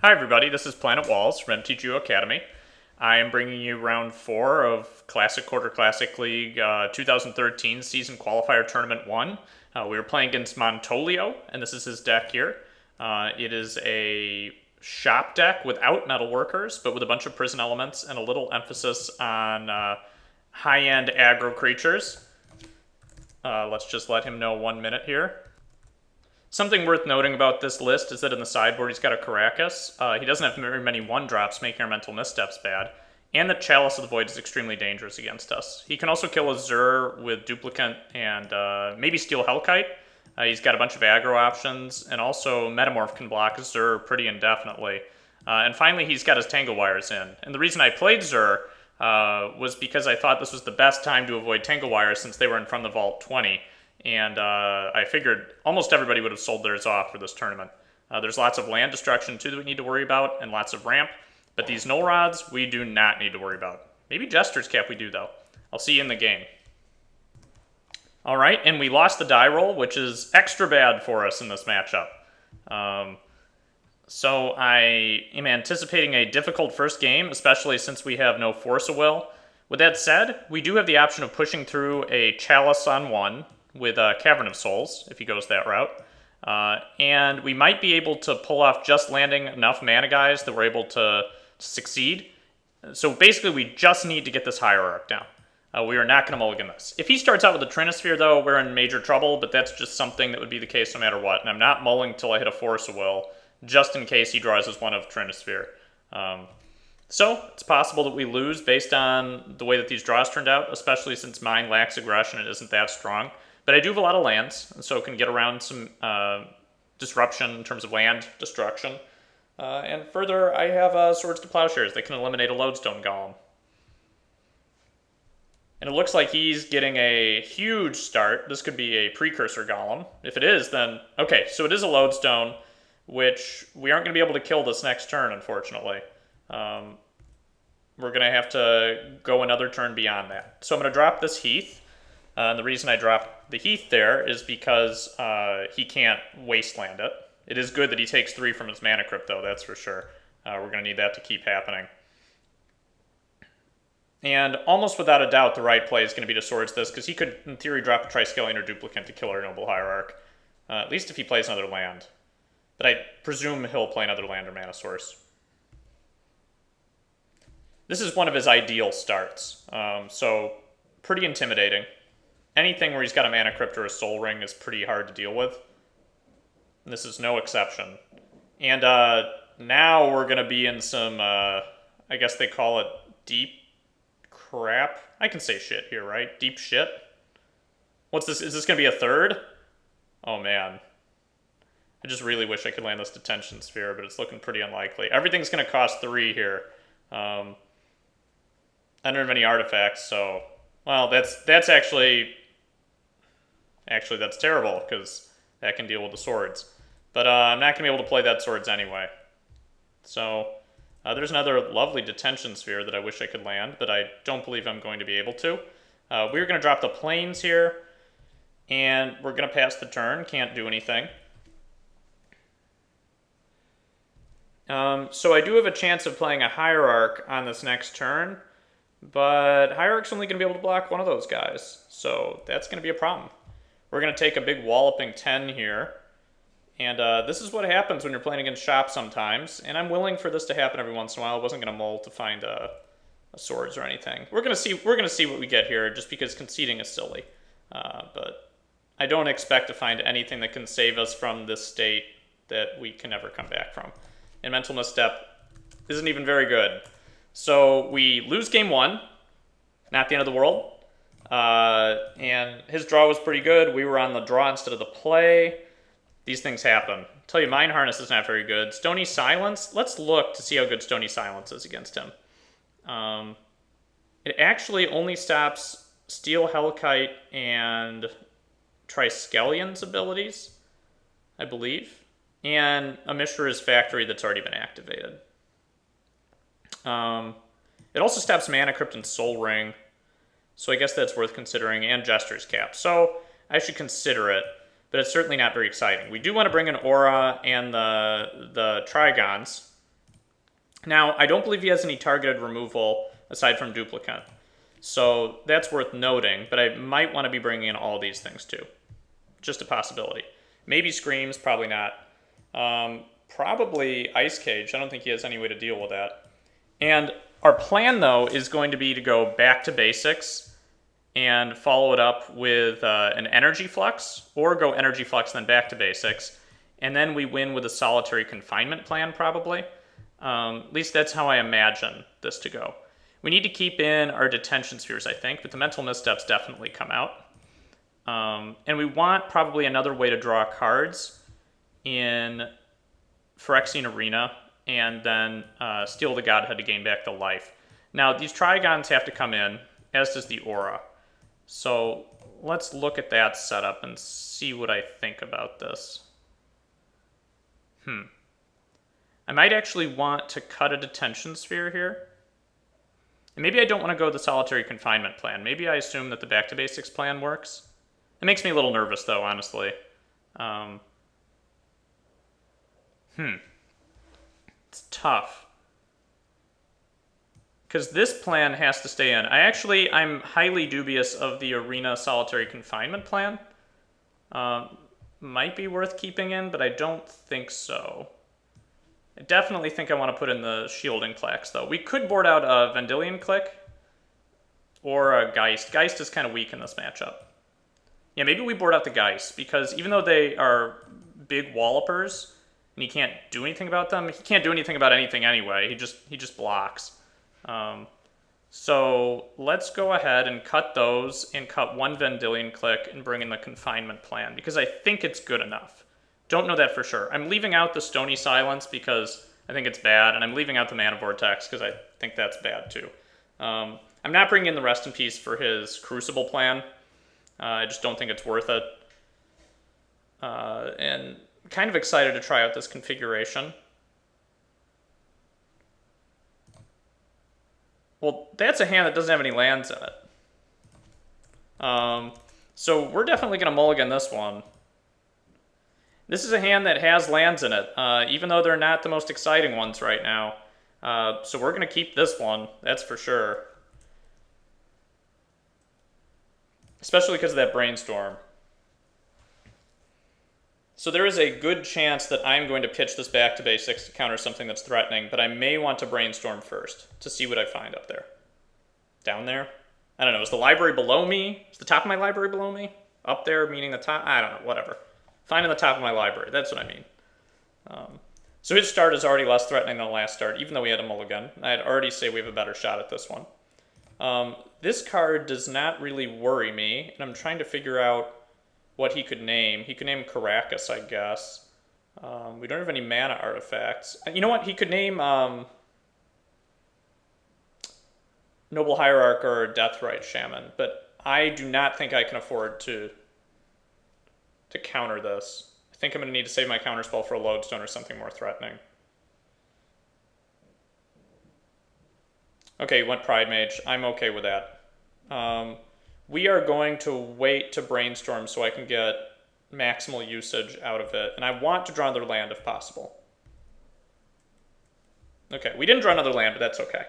Hi everybody, this is Planet Walls from Mtgo Academy. I am bringing you round 4 of Classic Quarter Classic League 2013 Season Qualifier Tournament 1. We were playing against Montolio, and this is his deck here. It is a shop deck without metalworkers, but with a bunch of prison elements and a little emphasis on high-end aggro creatures. Let's just let him know 1 minute here. Something worth noting about this list is that in the sideboard he's got a Caracas. He doesn't have very many 1-drops, making our mental missteps bad. And the Chalice of the Void is extremely dangerous against us. He can also kill a Zur with Duplicant and maybe steal Hellkite. He's got a bunch of aggro options, and also Metamorph can block Zur pretty indefinitely. And finally, he's got his Tangle Wires in. And the reason I played Zur was because I thought this was the best time to avoid Tangle Wires since they were in front of the Vault 20. And I figured almost everybody would have sold theirs off for this tournament. There's lots of land destruction, too, that we need to worry about, and lots of ramp. But these Null Rods, we do not need to worry about. Maybe Jester's Cap we do, though. I'll see you in the game. All right, and we lost the die roll, which is extra bad for us in this matchup. So I am anticipating a difficult first game, especially since we have no Force of Will. With that said, we do have the option of pushing through a Chalice on 1, with Cavern of Souls, if he goes that route. And we might be able to pull off just landing enough mana guys that we're able to succeed. So basically, we just need to get this Hierarch down. We are not going to mulligan this. If he starts out with a Trinisphere, though, we're in major trouble, but that's just something that would be the case no matter what. And I'm not mulling until I hit a Force of Will, just in case he draws us one of Trinisphere. So it's possible that we lose based on the way that these draws turned out, especially since mine lacks aggression and isn't that strong. But I do have a lot of lands, and so can get around some disruption in terms of land destruction. And further, I have Swords to Plowshares that can eliminate a Lodestone Golem. And it looks like he's getting a huge start. This could be a Precursor Golem. If it is, then... Okay, so it is a Lodestone, which we aren't going to be able to kill this next turn, unfortunately. We're going to have to go another turn beyond that. So I'm going to drop this Heath. And the reason I dropped the Heath there is because he can't wasteland it. It is good that he takes 3 from his Mana Crypt, though, that's for sure. We're going to need that to keep happening. And almost without a doubt, the right play is going to be to Swords this, because he could, in theory, drop a Triskelion or Duplicant to kill our Noble Hierarch. At least if he plays another land. But I presume he'll play another land or Mana Source. This is one of his ideal starts, so pretty intimidating. Anything where he's got a Mana Crypt or a Soul Ring is pretty hard to deal with. And this is no exception. And now we're going to be in some, I guess they call it deep crap. I can say shit here, right? Deep shit? What's this? Is this going to be a third? Oh, man. I just really wish I could land this Detention Sphere, but it's looking pretty unlikely. Everything's going to cost 3 here. I don't have any artifacts, so... Well, that's actually... Actually, that's terrible, because that can deal with the swords. But I'm not going to be able to play that swords anyway. So, there's another lovely Detention Sphere that I wish I could land, but I don't believe I'm going to be able to. We're going to drop the Plains here, and we're going to pass the turn. Can't do anything. So I do have a chance of playing a Hierarch on this next turn, but Hierarch's only going to be able to block one of those guys, so that's going to be a problem. We're going to take a big walloping 10 here, and this is what happens when you're playing against shop sometimes, and I'm willing for this to happen every once in a while. I wasn't going to mull to find a swords or anything. We're going to see what we get here, just because conceding is silly, but I don't expect to find anything that can save us from this state that we can never come back from. And Mental Misstep isn't even very good. So we lose game 1, not the end of the world. And his draw was pretty good. We were on the draw instead of the play. These things happen. I'll tell you, Mind Harness is not very good. Stony Silence, let's look to see how good Stony Silence is against him. It actually only stops Steel Hellkite and Triskelion's abilities, I believe. And a Mishra's Factory that's already been activated. It also stops Mana Crypt and Soul Ring, so I guess that's worth considering, and Jester's Cap. So I should consider it, but it's certainly not very exciting. We do want to bring in Aura and the Trigons, Now, I don't believe he has any targeted removal aside from duplicate. So that's worth noting, but I might want to be bringing in all these things too. Just a possibility. Maybe Screams, probably not. Probably Ice Cage. I don't think he has any way to deal with that. And our plan, though, is going to be to go back to basics and follow it up with an Energy Flux, or go Energy Flux then back to basics. And then we win with a Solitary Confinement plan, probably. At least that's how I imagine this to go. We need to keep in our detention spheres, I think, but the mental missteps definitely come out. And we want probably another way to draw cards in Phyrexian Arena, and then Steal the Godhead to gain back the life. Now, these Trigons have to come in, as does the Aura. So let's look at that setup and see what I think about this. I might actually want to cut a detention sphere here. And maybe I don't want to go the Solitary Confinement plan. Maybe I assume that the Back to Basics plan works. It makes me a little nervous, though, honestly. It's tough. Because this plan has to stay in. I'm highly dubious of the Arena Solitary Confinement plan. Might be worth keeping in, but I don't think so. I definitely think I want to put in the Shielding Clax, though. We could board out a Vendilion Click or a Geist. Geist is kind of weak in this matchup. Yeah, maybe we board out the Geist, because even though they are big wallopers and he can't do anything about them, he can't do anything about anything anyway. He just blocks. So let's go ahead and cut those and cut one Vendilion Click and bring in the Confinement plan, because I think it's good enough. Don't know that for sure. I'm leaving out the Stony Silence because I think it's bad, and I'm leaving out the Mana Vortex because I think that's bad too. I'm not bringing in the Rest in Peace for his Crucible plan. I just don't think it's worth it. And kind of excited to try out this configuration. Well, that's a hand that doesn't have any lands in it. So we're definitely going to mulligan this one. This is a hand that has lands in it, even though they're not the most exciting ones right now. So we're going to keep this one, that's for sure. Especially because of that Brainstorm. So there is a good chance that I'm going to pitch this back to basics to counter something that's threatening, but I may want to Brainstorm first to see what I find up there. Down there? I don't know, is the library below me? Is the top of my library below me? Up there meaning the top? I don't know, whatever. Finding the top of my library, that's what I mean. So his start is already less threatening than the last start, even though we had a mulligan. I'd already say we have a better shot at this one. This card does not really worry me, and I'm trying to figure out what he could name. He could name Caracas, I guess. We don't have any mana artifacts. You know what? He could name Noble Hierarch or Deathrite Shaman, but I do not think I can afford to counter this. I think I'm going to need to save my counterspell for a Lodestone or something more threatening. Okay, you went Pride Mage. I'm okay with that. We are going to wait to Brainstorm so I can get maximal usage out of it, and I want to draw another land if possible. Okay, we didn't draw another land, but that's okay.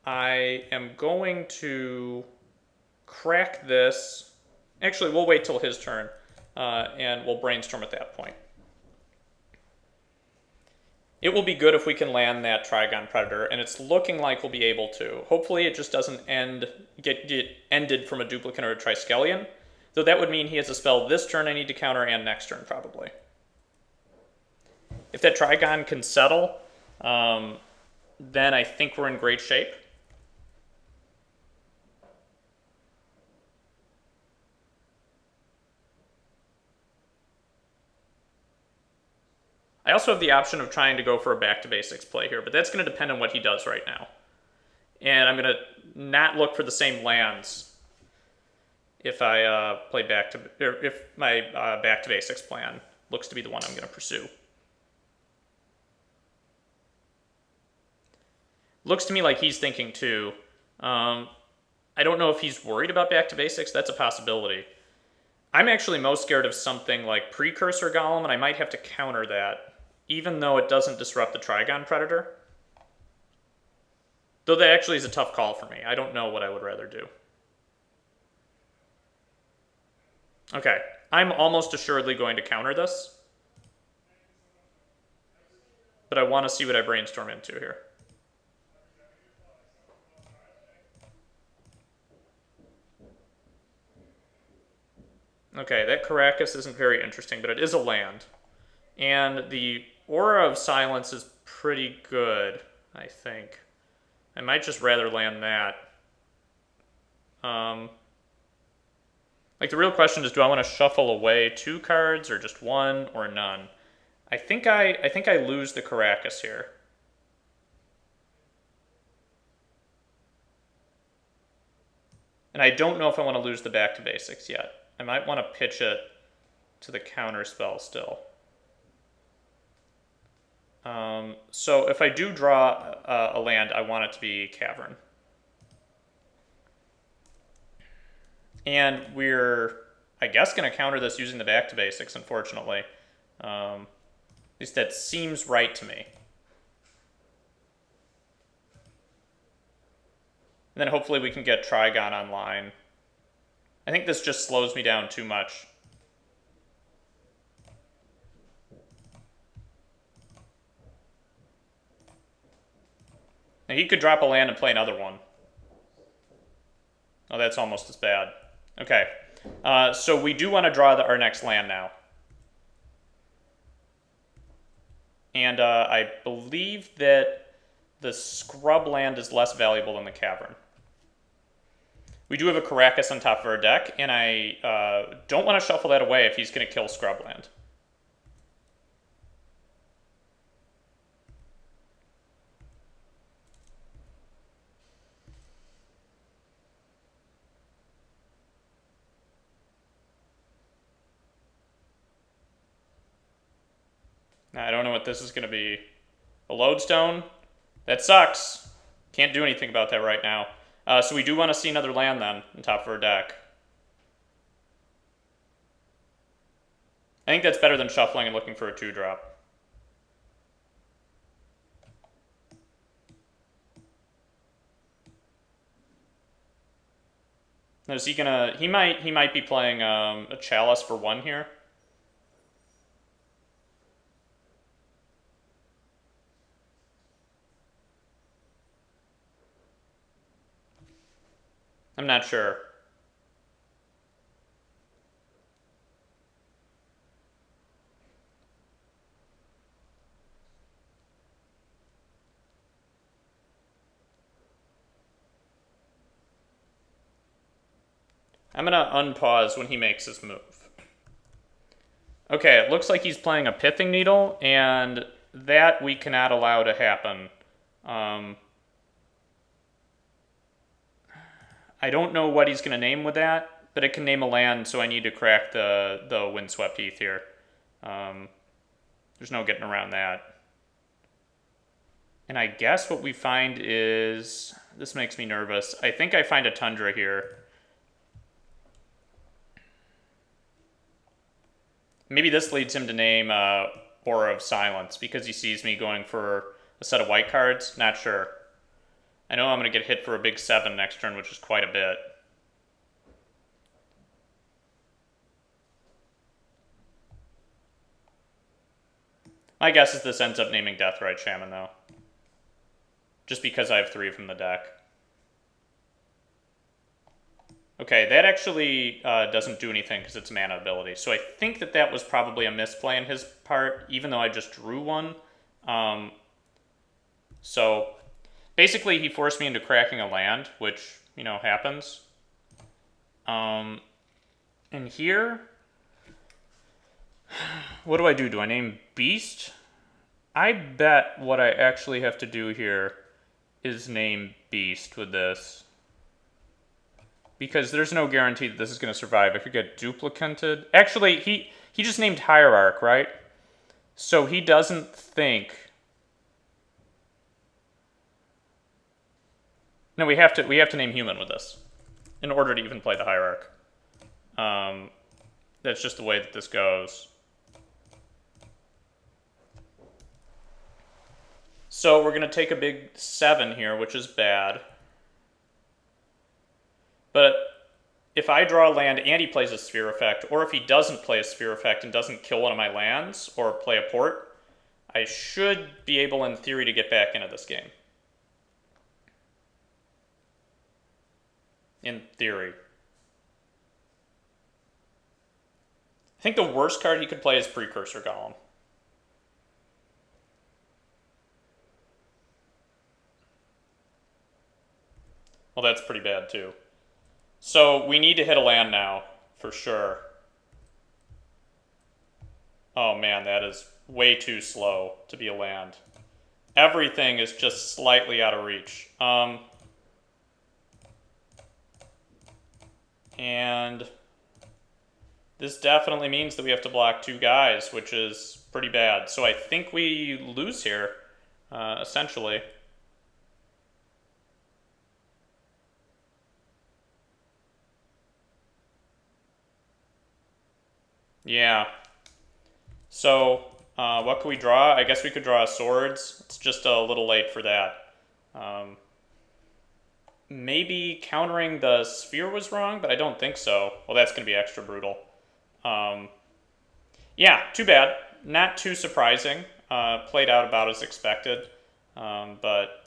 I am going to crack this. Actually, we'll wait till his turn, and we'll Brainstorm at that point. It will be good if we can land that Trigon Predator, and it's looking like we'll be able to. Hopefully it just doesn't get ended from a Duplicate or a Triskelion, though that would mean he has a spell this turn I need to counter and next turn, probably. If that Trigon can settle, then I think we're in great shape. I also have the option of trying to go for a back to basics play here, but that's going to depend on what he does right now. And I'm going to not look for the same lands if I play back to, or if my back to basics plan looks to be the one I'm going to pursue. Looks to me like he's thinking too. I don't know if he's worried about back to basics. That's a possibility. I'm actually most scared of something like Precursor Golem, and I might have to counter that. even though it doesn't disrupt the Trigon Predator. Though that actually is a tough call for me. I don't know what I would rather do. Okay, I'm almost assuredly going to counter this. But I want to see what I brainstorm into here. Okay, that Caracas isn't very interesting, but it is a land. And the Aura of Silence is pretty good, I think. I might just rather land that. Like, the real question is, do I want to shuffle away 2 cards, or just 1, or none? I think I lose the Caracas here. And I don't know if I want to lose the Back to Basics yet. I might want to pitch it to the counter spell still. So if I do draw a land, I want it to be Cavern. And we're, I guess, going to counter this using the Back to Basics, unfortunately. At least that seems right to me. And then hopefully we can get Trigon online. I think this just slows me down too much. Now he could drop a land and play another one. Oh, that's almost as bad. Okay, so we do want to draw our next land now. And I believe that the scrub land is less valuable than the Cavern. We do have a Caracas on top of our deck, and I don't want to shuffle that away if he's going to kill Scrubland. Now, I don't know what this is going to be. A Lodestone? That sucks. Can't do anything about that right now. So we do want to see another land then on top of our deck. I think that's better than shuffling and looking for a 2-drop. Now, is he gonna? He might be playing a Chalice for 1 here. I'm not sure. I'm gonna unpause when he makes his move. Okay, it looks like he's playing a Pithing Needle, and that we cannot allow to happen. I don't know what he's going to name with that, but it can name a land, so I need to crack the Windswept Heath here. There's no getting around that. And I guess what we find is... This makes me nervous. I think I find a Tundra here. Maybe this leads him to name Aura of Silence, because he sees me going for a set of white cards. Not sure. I know I'm going to get hit for a big 7 next turn, which is quite a bit. My guess is this ends up naming Deathrite Shaman, though. Just because I have 3 from the deck. Okay, that actually doesn't do anything because it's a mana ability. So I think that that was probably a misplay on his part, even though I just drew 1. So... Basically, he forced me into cracking a land, which, you know, happens. And here, what do I do? Do I name Beast? I bet what I actually have to do here is name Beast with this. Because there's no guarantee that this is going to survive. I could get duplicated. Actually, he just named Hierarch, right? So he doesn't think... No, we have to name Human with this in order to even play the Hierarch. That's just the way that this goes. So we're going to take a big 7 here, which is bad. But if I draw a land and he plays a sphere effect, or if he doesn't play a sphere effect and doesn't kill one of my lands, or play a port, I should be able, in theory, to get back into this game. In theory. I think the worst card he could play is Precursor Golem. Well, that's pretty bad, too. So we need to hit a land now, for sure. Oh man, that is way too slow to be a land. Everything is just slightly out of reach. And this definitely means that we have to block 2 guys, which is pretty bad. So I think we lose here, essentially. Yeah. So, what could we draw? I guess we could draw swords. It's just a little late for that. Maybe countering the sphere was wrong, but I don't think so. Well, that's going to be extra brutal. Yeah, too bad. Not too surprising. Played out about as expected. But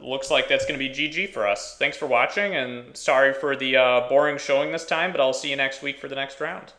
looks like that's going to be GG for us. Thanks for watching, and sorry for the boring showing this time, but I'll see you next week for the next round.